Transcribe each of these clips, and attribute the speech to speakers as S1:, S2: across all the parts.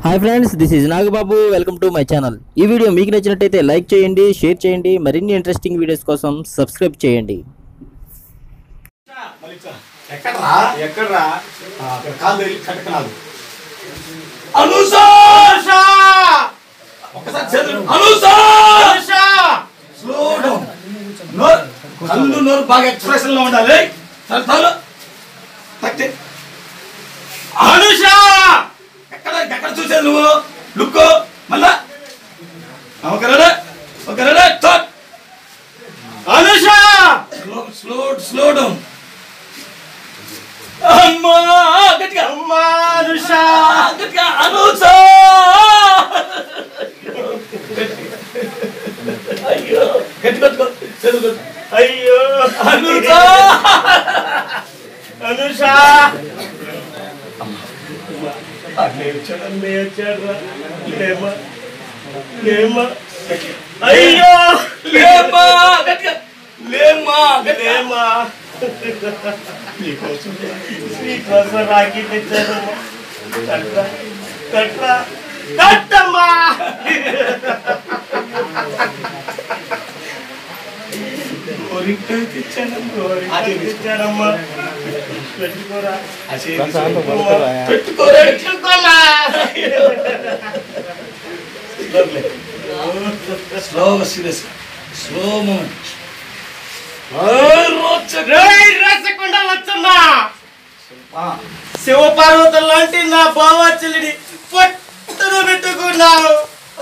S1: Hi friends, this is Nagababu. Welcome to my channel. ఈ video మీకు నచ్చినట్టయితే లైక్ చేయండి, షేర్ చేయండి. మరిన్ని ఇంట్రెస్టింగ్ వీడియోస్ కోసం సబ్స్క్రైబ్ చేయండి.
S2: కళ్ళు నోరు బాగా ఎక్స్ప్రెషన్ లో ఉండాలి. అనుష ఎక్కడ చూసావు నువ్వు? లుక్ మళ్ళా అనుష స్లో డౌన్. అమ్మా గట్టిగా, అమ్మా అనుష గట్టిగా, అనుష అయ్యో గట్టి కొట్టుకో, చదువు. అయ్యో అనుష అనుష అయ్యో లేమా గట్టిగా, లేమా లేమా. నీకోసం రాఖీ తెచ్చాను. కట్రా కట్టమ్మా. తెచ్చానమ్మా. పెట్టుకోరా పెట్టుకోరా. Slow serious slow moment. రాచకుండా వచ్చన్నా శివపార్వతుల లాంటి నా బావచ్చలిని పట్టును పెట్టుకున్నావు.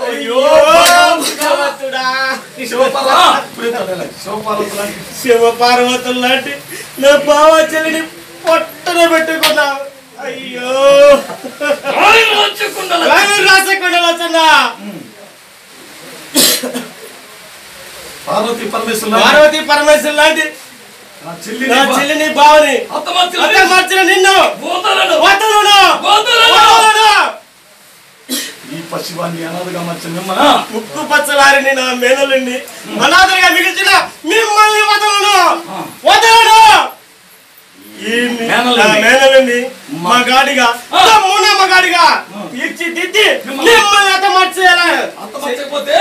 S2: అయ్యో శివపార్వతుల లాంటి నా బావచ్చలిని పట్టును పెట్టుకున్నావు. అయ్యో రాచకుండా వచ్చన్నా పార్వతీ పరమేశ్వరు లాంటి నా చెల్లిని బావని మార్చిన నిన్ను ఈ పశువాన్ని అనాథగా మార్చిన మిమ్మల్ని, ముక్కు పచ్చలారిని నా మేనలుండి అనాథగా మిగిల్చిన మిమ్మల్ని వదలను. ఈ మేనలుండి మగాడిగా తీర్చిదిద్ది మిమ్మల్ని అత మార్చకపోతే